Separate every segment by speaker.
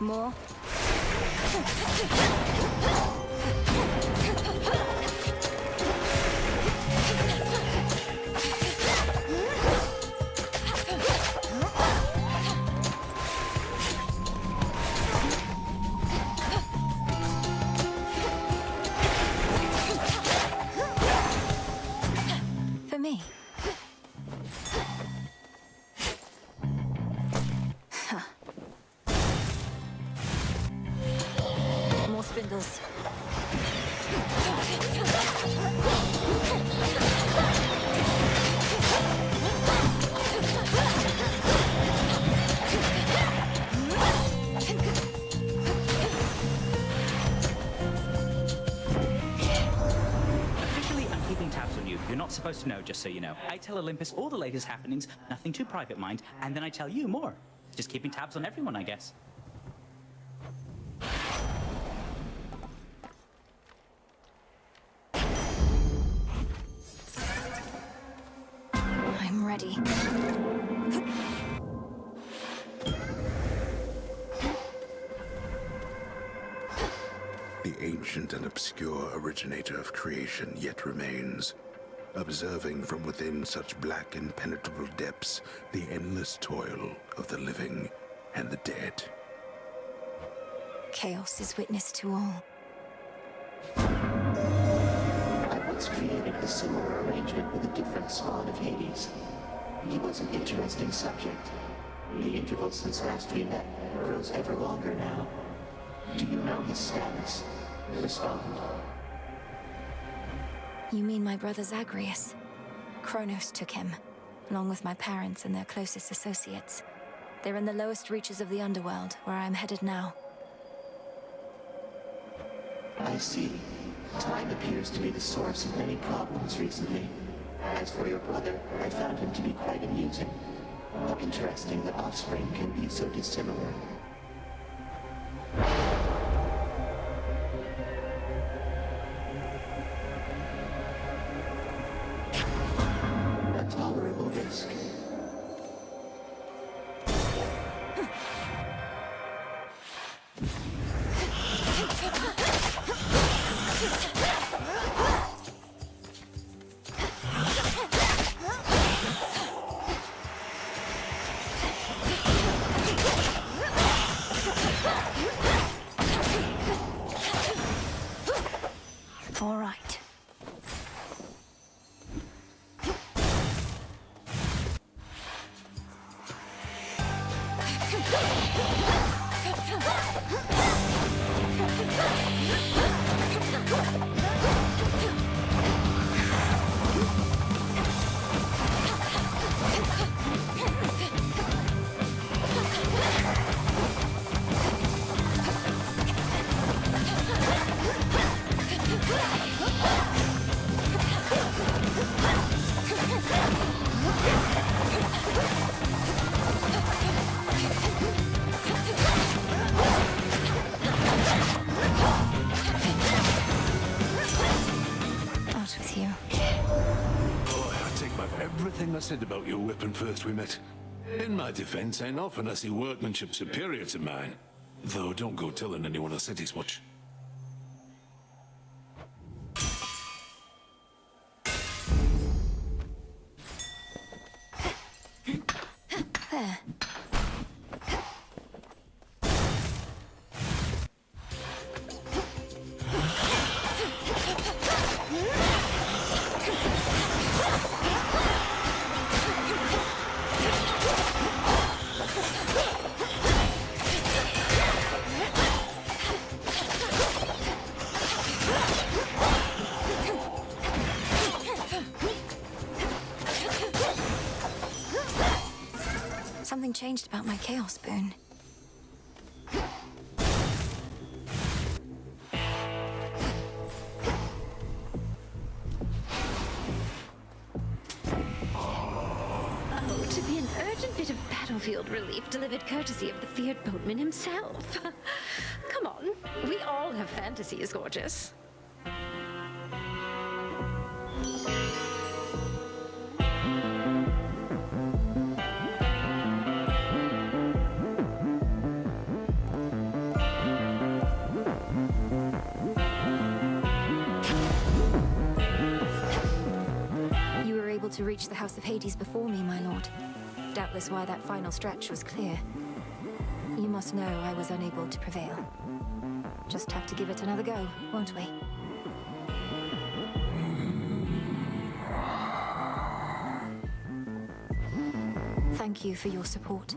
Speaker 1: more? For me? More spindles.
Speaker 2: Officially, I'm keeping tabs on you. You're not supposed to know, just so you know. I tell Olympus all the latest happenings, nothing too private, mind, and then I tell you more. Just keeping tabs on everyone, I guess.
Speaker 1: I'm ready.
Speaker 3: The ancient and obscure originator of creation yet remains, observing from within such black impenetrable depths the endless toil of the living and the dead.
Speaker 1: Chaos is witness to all.
Speaker 4: I once created a similar arrangement with a different spawn of Hades. He was an interesting subject. The interval since last we met grows ever longer now. Do you know his status? Respond.
Speaker 1: You mean my brother Zagreus? Kronos took him, along with my parents and their closest associates. They're in the lowest reaches of the underworld, where I am headed now.
Speaker 4: I see. Time appears to be the source of many problems recently. As for your brother, I found him to be quite amusing. How interesting that offspring can be so dissimilar. A tolerable risk.
Speaker 1: All right. Out with you.
Speaker 5: Boy, I take back everything I said about your weapon first we met. In my defense, and often I see workmanship superior to mine. Though don't go telling anyone I said as much.
Speaker 1: There. Something changed about my Chaos Boon.
Speaker 6: Oh, to be an urgent bit of battlefield relief delivered courtesy of the feared boatman himself. Come on, we all have fantasies, gorgeous.
Speaker 1: to reach the House of Hades before me, my lord. Doubtless why that final stretch was clear. You must know I was unable to prevail. Just have to give it another go, won't we? Thank you for your support.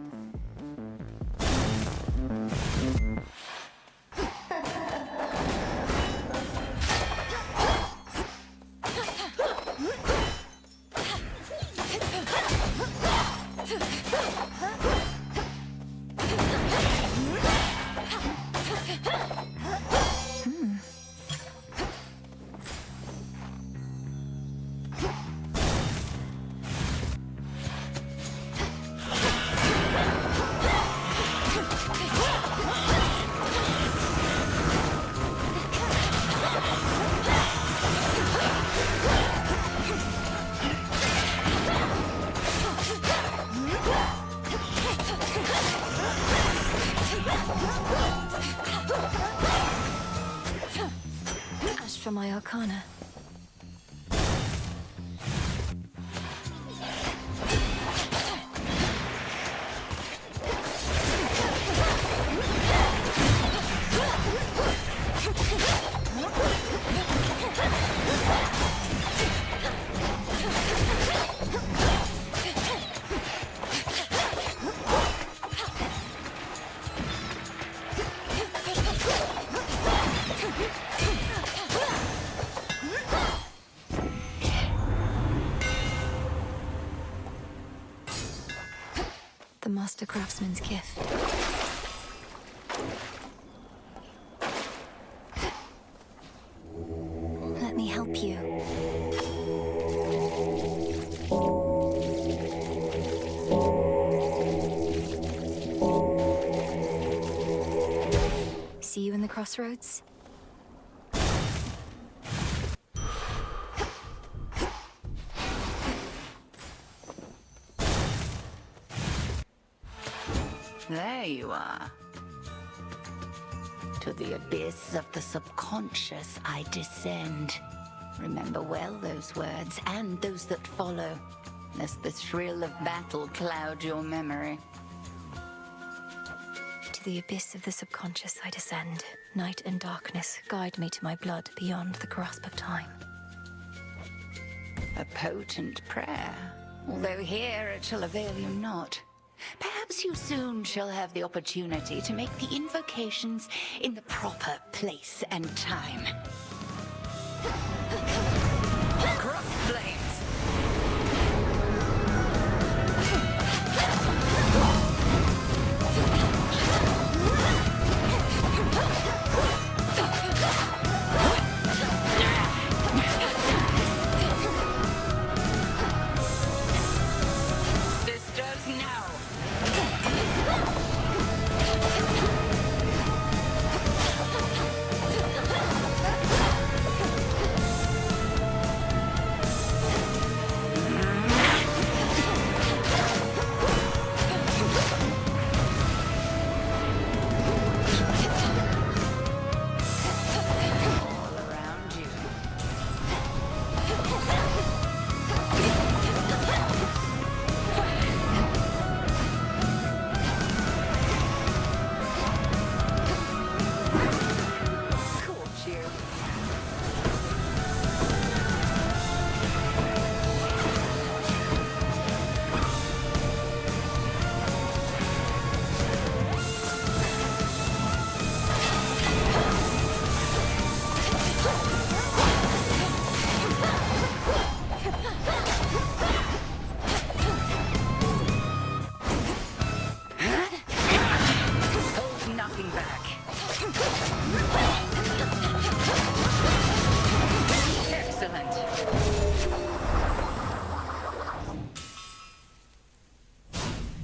Speaker 1: For my arcana. The Master Craftsman's gift. Let me help you. See you in the crossroads?
Speaker 7: There you are. To the abyss of the subconscious I descend. Remember well those words, and those that follow, lest the thrill of battle cloud your memory.
Speaker 1: To the abyss of the subconscious I descend. Night and darkness guide me to my blood beyond the grasp of time.
Speaker 7: A potent prayer, although here it shall avail you not. Perhaps you soon shall have the opportunity to make the invocations in the proper place and time. Cross flames!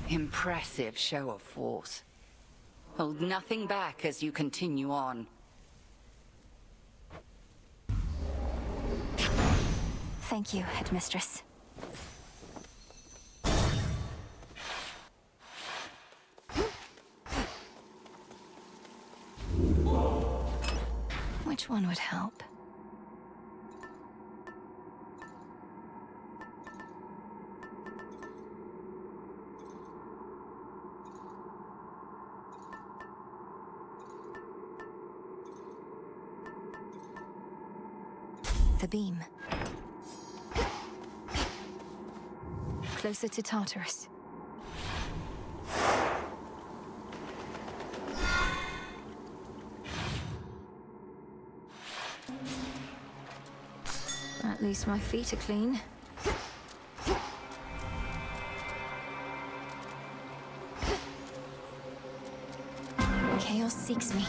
Speaker 7: Impressive show of force. Hold nothing back as you continue on.
Speaker 1: Thank you, Headmistress. Which one would help? the beam. Closer to Tartarus. At least my feet are clean. Chaos seeks me.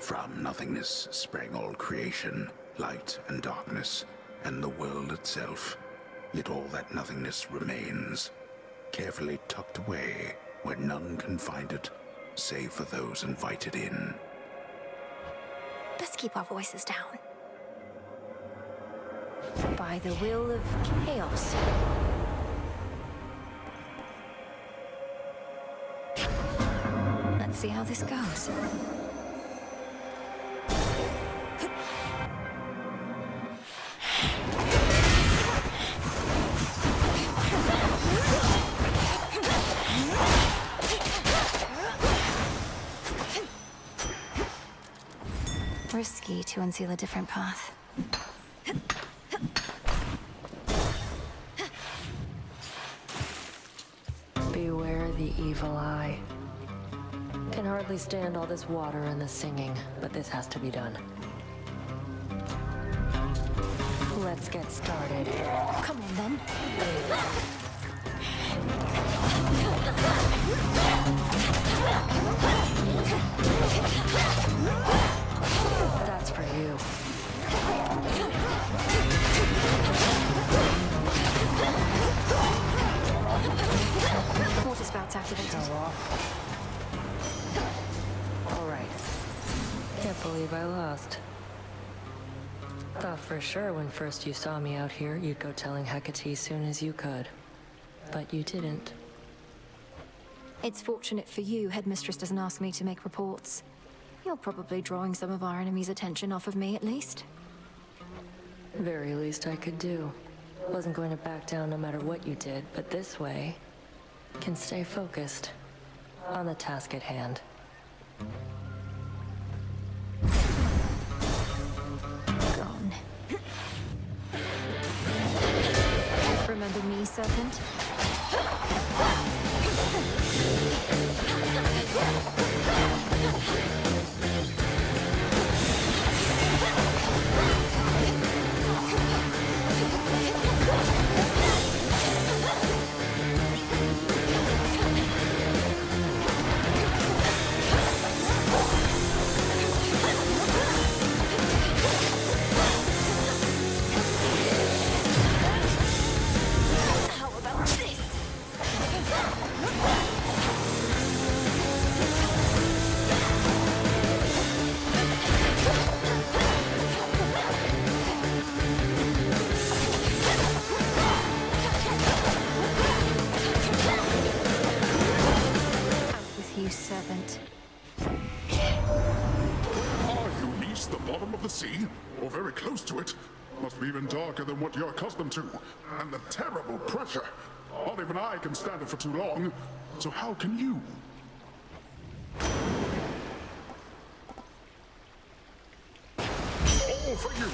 Speaker 3: From nothingness sprang all creation, light and darkness, and the world itself. Yet all that nothingness remains, carefully tucked away where none can find it, save for those invited in.
Speaker 1: Let's keep our voices down. By the will of chaos. Let's see how this goes. Risky to unseal a different path.
Speaker 8: Beware the evil eye. Can hardly stand all this water and the singing, but this has to be done. Let's get started.
Speaker 1: Come on then.
Speaker 8: That's for you.
Speaker 1: Water spout's activated.
Speaker 8: All right. Can't believe I lost. Thought for sure when first you saw me out here, you'd go telling Hecate soon as you could. But you didn't.
Speaker 1: It's fortunate for you, Headmistress doesn't ask me to make reports. You're probably drawing some of our enemy's attention off of me, at least.
Speaker 8: Very least I could do. Wasn't going to back down no matter what you did, but this way, can stay focused on the task at hand.
Speaker 1: Gone. Remember me, Serpent? Serpent.
Speaker 9: Are you beneath the bottom of the sea? Or very close to it? Must be even darker than what you're accustomed to. And the terrible pressure. Not even I can stand it for too long. So how can you? All for you!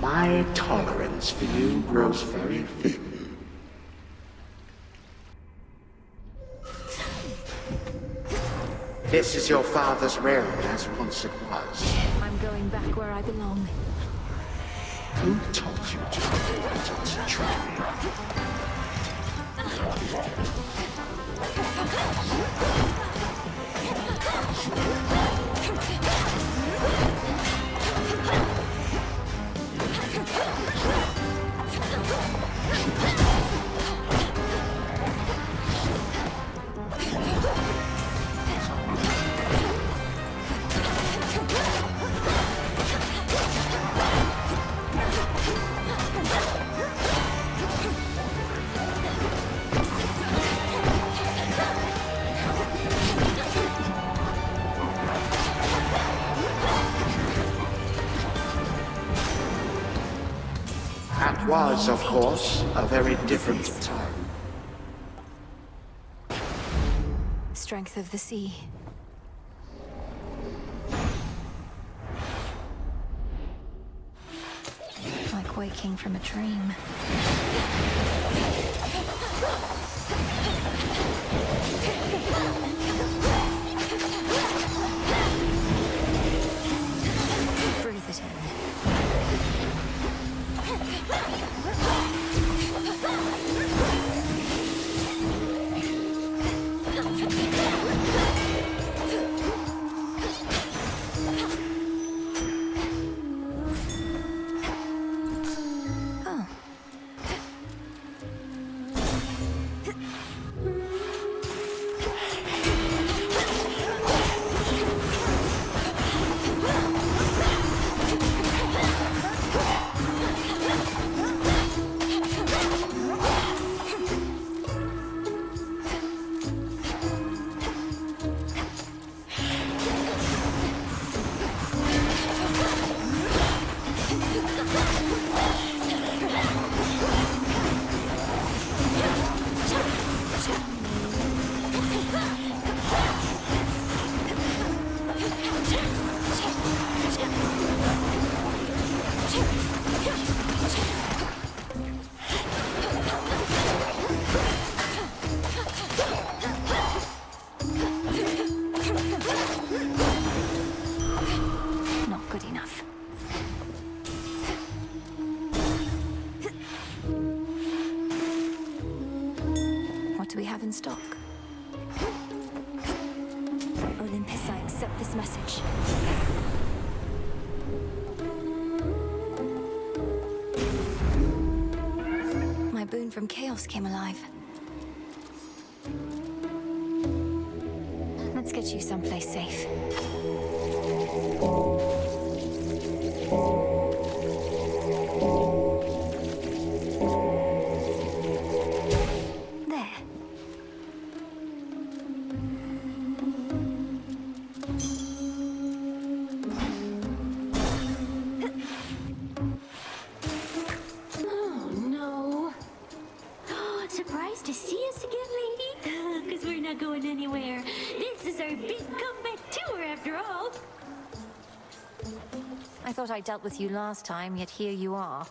Speaker 4: My tolerance for you grows very thin. This is your father's realm, as once it was.
Speaker 1: I'm going back where I belong.
Speaker 4: Who told you to concentrate? was, of course, a very different time.
Speaker 1: Strength of the sea. Like waking from a dream. Breathe it in. Not good enough. What do we have in stock? Olympus, I accept this message. My boon from Chaos came alive. Let's get you someplace safe. There.
Speaker 6: Oh, no. Surprised to see us again, lady? Because we're not going anywhere. This is our big comeback tour, after all.
Speaker 1: I thought I dealt with you last time, yet here you are.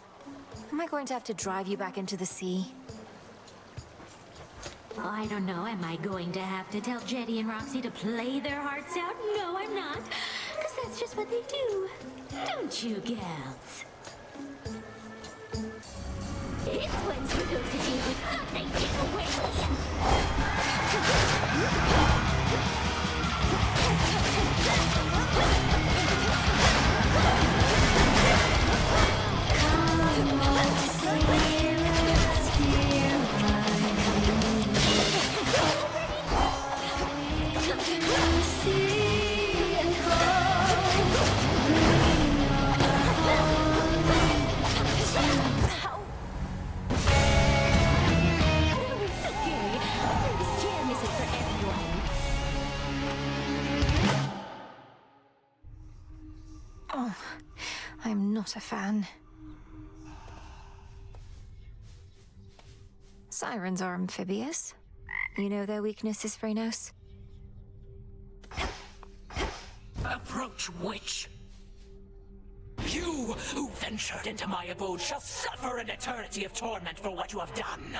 Speaker 1: Am I going to have to drive you back into the sea?
Speaker 6: Oh, I don't know. Am I going to have to tell Jetty and Roxy to play their hearts out? No, I'm not. Because that's just what they do. Don't you, gals? This one's for those of you who thought they'd get away.
Speaker 1: Oh, I'm not a fan. Sirens are amphibious. You know their weaknesses, Phrenos?
Speaker 10: Approach, witch! You who ventured into my abode shall suffer an eternity of torment for what you have done.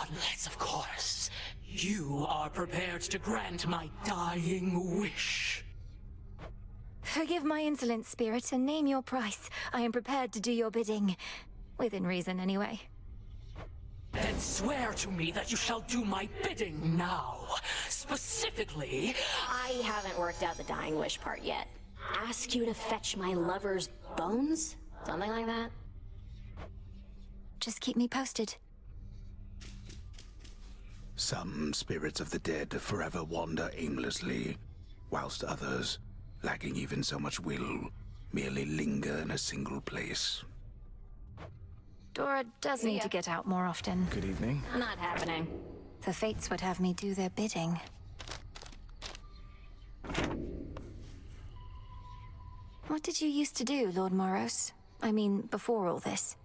Speaker 10: Unless, of course, you are prepared to grant my dying wish.
Speaker 1: Forgive my insolence, spirit, and name your price. I am prepared to do your bidding. Within reason, anyway.
Speaker 10: Then swear to me that you shall do my bidding now. Specifically,
Speaker 11: I haven't worked out the dying wish part yet. Ask you to fetch my lover's bones? Something like that?
Speaker 1: Just keep me posted.
Speaker 3: Some spirits of the dead forever wander aimlessly, whilst others, lacking even so much will, merely linger in a single place.
Speaker 1: Dora does need to get out more often.
Speaker 12: Good evening.
Speaker 11: Not happening.
Speaker 1: The fates would have me do their bidding. What did you used to do, Lord Moros? I mean, before all this.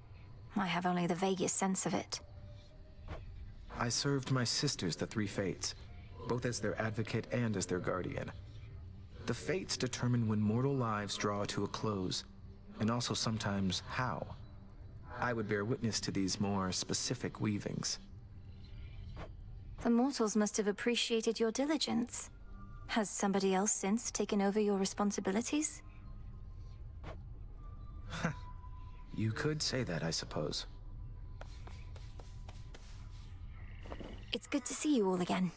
Speaker 1: I have only the vaguest sense of it.
Speaker 12: I served my sisters, the Three Fates, both as their advocate and as their guardian. The Fates determine when mortal lives draw to a close, and also sometimes how. I would bear witness to these more specific weavings.
Speaker 1: The mortals must have appreciated your diligence. Has somebody else since taken over your responsibilities?
Speaker 12: You could say that, I suppose.
Speaker 1: It's good to see you all again.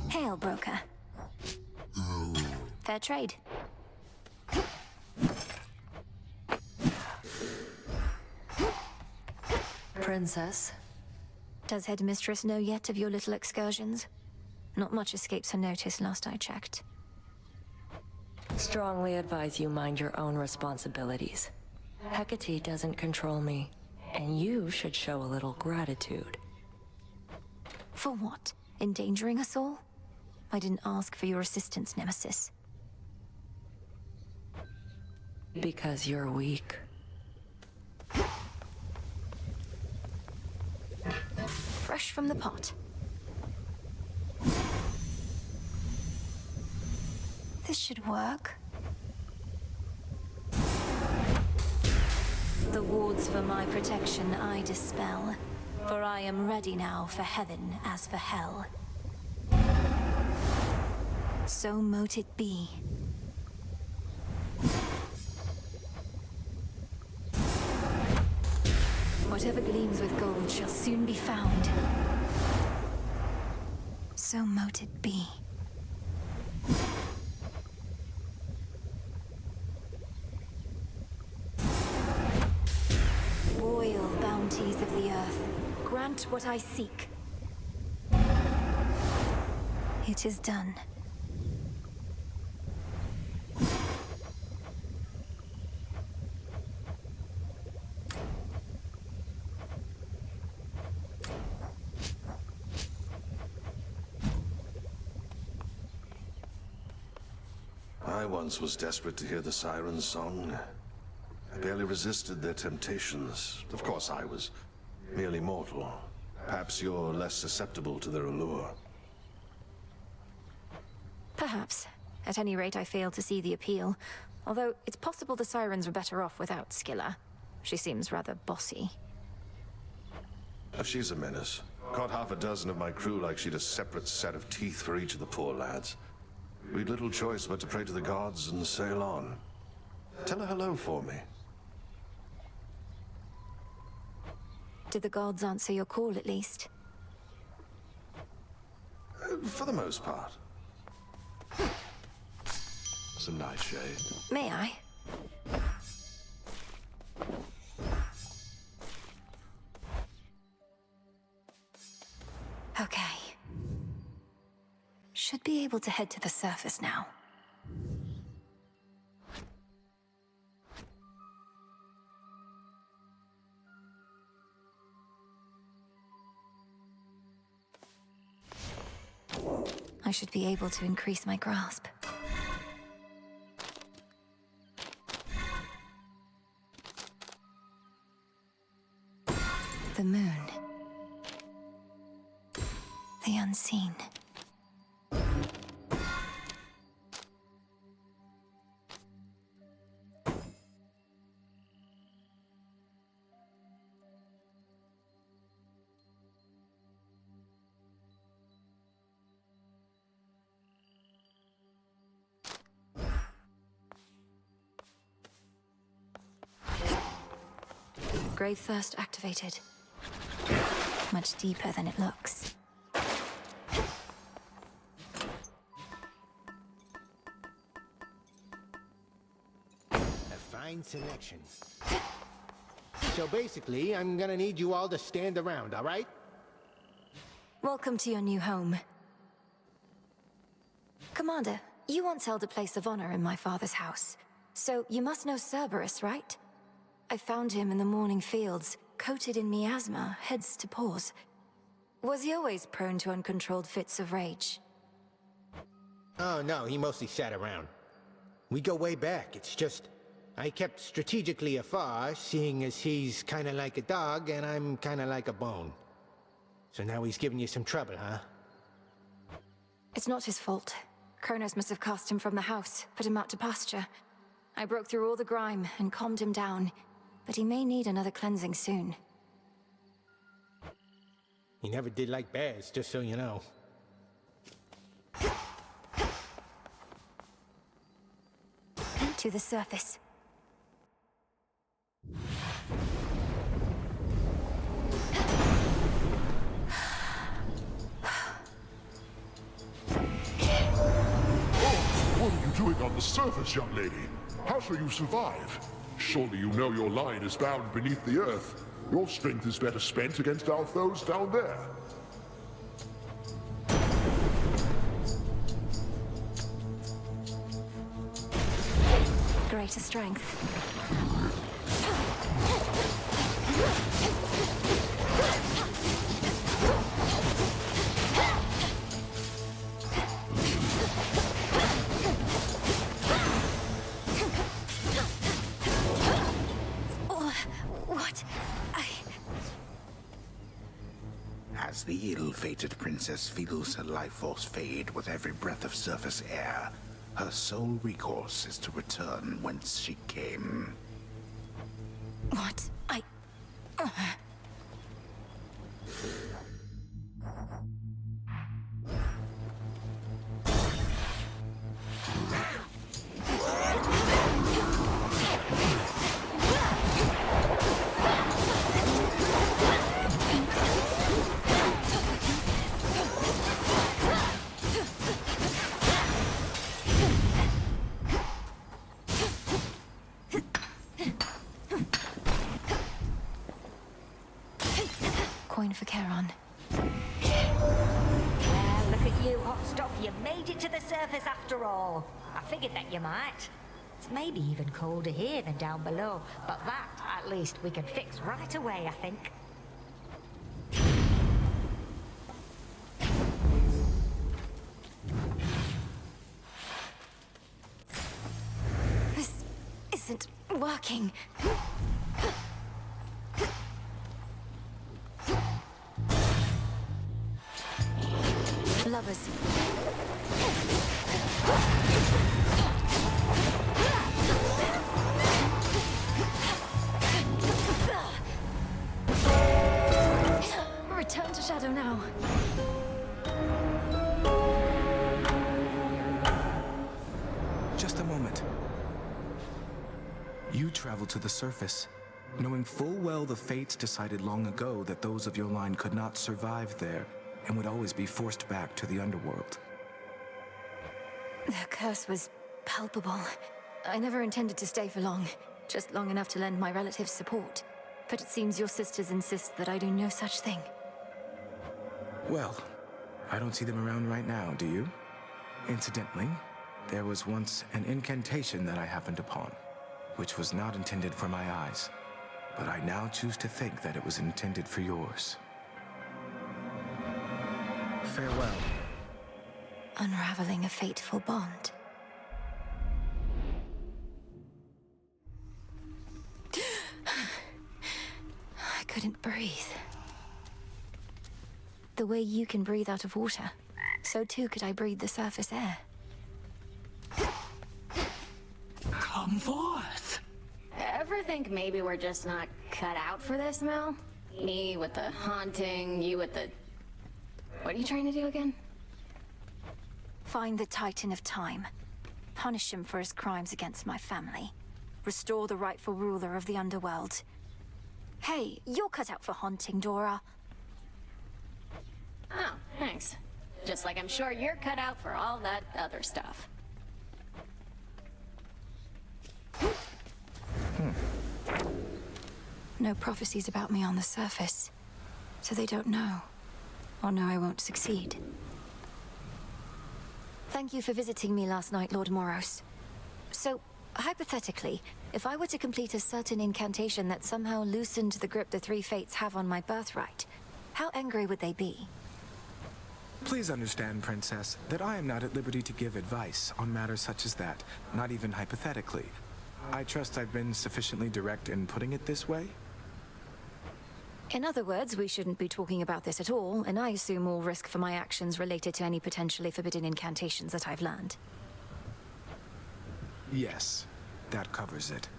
Speaker 1: Hail, broker. Fair trade.
Speaker 8: Princess?
Speaker 1: Does Headmistress know yet of your little excursions? Not much escapes her notice last I checked.
Speaker 8: Strongly advise you mind your own responsibilities. Hecate doesn't control me, and you should show a little gratitude.
Speaker 1: For what? Endangering us all? I didn't ask for your assistance, Nemesis.
Speaker 8: Because you're weak.
Speaker 1: Fresh from the pot. This should work. The wards for my protection I dispel, for I am ready now for heaven as for hell. So mote it be. Whatever gleams with gold shall soon be found. So mote it be. Royal bounties of the earth, grant what I seek. It is done.
Speaker 3: I once was desperate to hear the siren's song. I barely resisted their temptations. Of course, I was merely mortal. Perhaps you're less susceptible to their allure.
Speaker 1: Perhaps. At any rate, I fail to see the appeal. Although, it's possible the sirens were better off without Skilla. She seems rather bossy.
Speaker 3: She's a menace. Caught half a dozen of my crew like she'd a separate set of teeth for each of the poor lads. We'd little choice but to pray to the gods and sail on. Tell her hello for me.
Speaker 1: Did the gods answer your call, at least?
Speaker 3: For the most part. Some nightshade.
Speaker 1: May I? Okay. Should be able to head to the surface now. I should be able to increase my grasp. The moon. The unseen. Grave thirst activated. Much deeper than it looks.
Speaker 13: A fine selection. So basically, I'm gonna need you all to stand around, all right?
Speaker 1: Welcome to your new home. Commander, you once held a place of honor in my father's house. So you must know Cerberus, right? I found him in the morning fields, coated in miasma, heads to paws. Was he always prone to uncontrolled fits of rage?
Speaker 13: Oh no, he mostly sat around. We go way back. It's just I kept strategically afar, seeing as he's kind of like a dog and I'm kind of like a bone. So now he's giving you some trouble, huh?
Speaker 1: It's not his fault. Kronos must have cast him from the house, put him out to pasture. I broke through all the grime and calmed him down, but he may need another cleansing soon.
Speaker 13: He never did like bears, just so you know.
Speaker 1: To the surface.
Speaker 9: What are you doing on the surface, young lady? How shall you survive? Surely you know your line is bound beneath the earth. Your strength is better spent against our foes down there.
Speaker 1: Greater strength. What?
Speaker 3: As the ill-fated princess feels her life force fade with every breath of surface air, her sole recourse is to return whence she came.
Speaker 1: What? Coin for Charon.
Speaker 14: Well, look at you, hot stuff. You made it to the surface after all. I figured that you might. It's maybe even colder here than down below, but that, at least, we can fix right away, I think.
Speaker 1: This isn't working. Lovers. Return to Shadow now.
Speaker 12: Just a moment. You traveled to the surface, knowing full well the fates decided long ago that those of your line could not survive there and would always be forced back to the underworld.
Speaker 1: The curse was palpable. I never intended to stay for long, just long enough to lend my relatives support. But it seems your sisters insist that I do no such thing.
Speaker 12: Well, I don't see them around right now, do you? Incidentally, there was once an incantation that I happened upon, which was not intended for my eyes, but I now choose to think that it was intended for yours.
Speaker 13: Farewell.
Speaker 1: Unraveling a fateful bond. I couldn't breathe. The way you can breathe out of water, so too could I breathe the surface air.
Speaker 10: Come forth.
Speaker 11: Ever think maybe we're just not cut out for this, Mel? Me with the haunting, you with the... What are you trying to do again?
Speaker 1: Find the Titan of Time. Punish him for his crimes against my family. Restore the rightful ruler of the underworld. Hey, you're cut out for haunting, Dora.
Speaker 11: Oh, thanks. Just like I'm sure you're cut out for all that other stuff.
Speaker 1: No prophecies about me on the surface, so they don't know. Or know I won't succeed. Thank you for visiting me last night, Lord Moros. So, hypothetically, if I were to complete a certain incantation that somehow loosened the grip the three fates have on my birthright, how angry would they be?
Speaker 12: Please understand, Princess, that I am not at liberty to give advice on matters such as that, not even hypothetically. I trust I've been sufficiently direct in putting it this way?
Speaker 1: In other words, we shouldn't be talking about this at all, and I assume all risk for my actions related to any potentially forbidden incantations that I've learned.
Speaker 12: Yes, that covers it.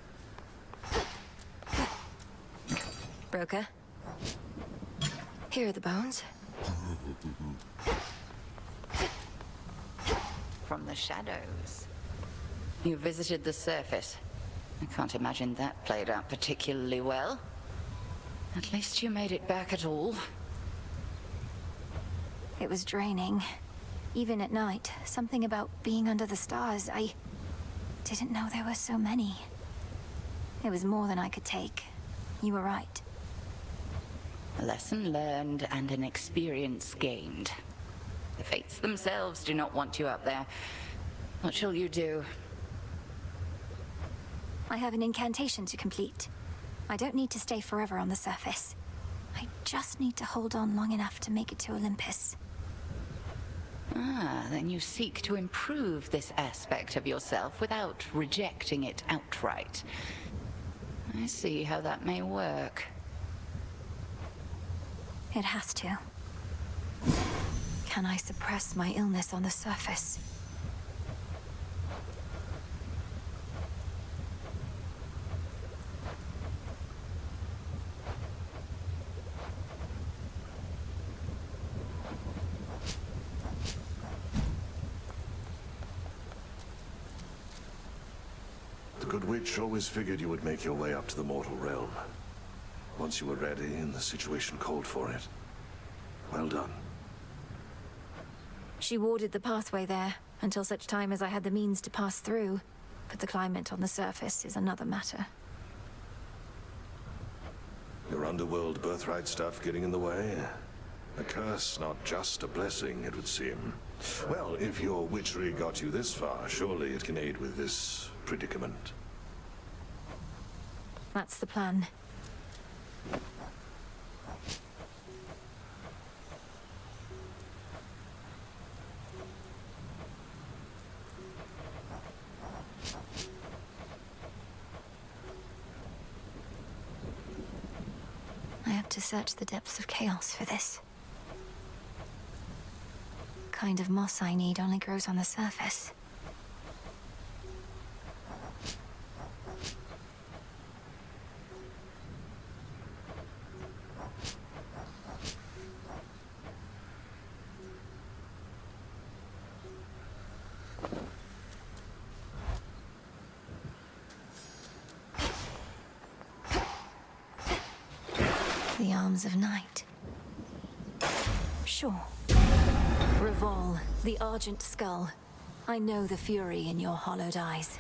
Speaker 1: Broker? Here are the bones.
Speaker 7: From the shadows. You visited the surface. I can't imagine that played out particularly well. At least you made it back at all.
Speaker 1: It was draining. Even at night, something about being under the stars, I didn't know there were so many. It was more than I could take. You were right.
Speaker 7: A lesson learned and an experience gained. The fates themselves do not want you up there. What shall you do?
Speaker 1: I have an incantation to complete. I don't need to stay forever on the surface. I just need to hold on long enough to make it to Olympus.
Speaker 7: Ah, then you seek to improve this aspect of yourself without rejecting it outright. I see how that may work.
Speaker 1: It has to. Can I suppress my illness on the surface?
Speaker 15: The Good Witch always figured you would make your way up to the mortal realm. Once you were ready and the situation called for it. Well done.
Speaker 1: She warded the pathway there, until such time as I had the means to pass through. But the climate on the surface is another matter.
Speaker 15: Your underworld birthright stuff getting in the way? A curse, not just a blessing, it would seem. Well, if your witchery got you this far, surely it can aid with this predicament.
Speaker 1: That's the plan. I have to search the depths of chaos for this. The kind of moss I need only grows on the surface. The arms of night. Sure. Revol, the Argent Skull. I know the fury in your hollowed eyes.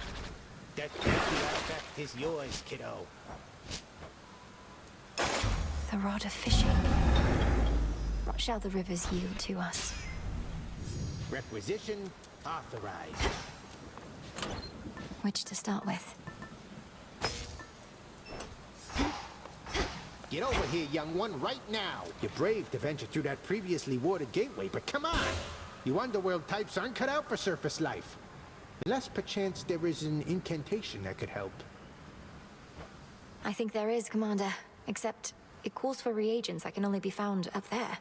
Speaker 13: That artifact is yours, kiddo.
Speaker 1: The rod of fishing. What shall the rivers yield to us?
Speaker 13: Requisition authorized.
Speaker 1: Which to start with?
Speaker 13: Get over here, young one, right now. You're brave to venture through that previously warded gateway, but come on! You underworld types aren't cut out for surface life. Unless perchance there is an incantation that could help.
Speaker 1: I think there is, Commander. Except it calls for reagents that can only be found up there.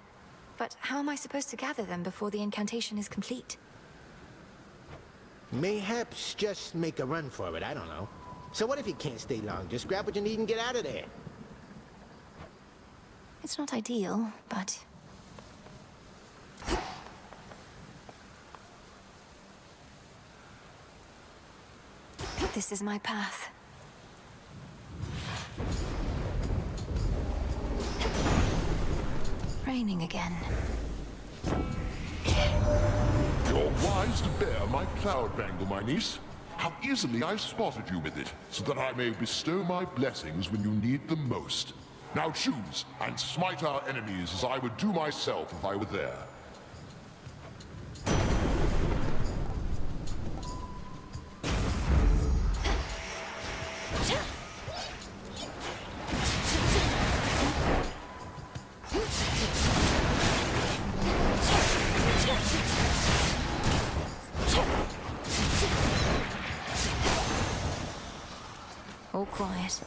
Speaker 1: But how am I supposed to gather them before the incantation is complete?
Speaker 13: Mayhaps just make a run for it, I don't know. So what if you can't stay long? Just grab what you need and get out of there.
Speaker 1: It's not ideal, but... This is my path. Raining again.
Speaker 9: You're wise to bear my cloud bangle, my niece. How easily I spotted you with it, so that I may bestow my blessings when you need them most. Now choose, and smite our enemies as I would do myself if I were there.
Speaker 1: all quiet.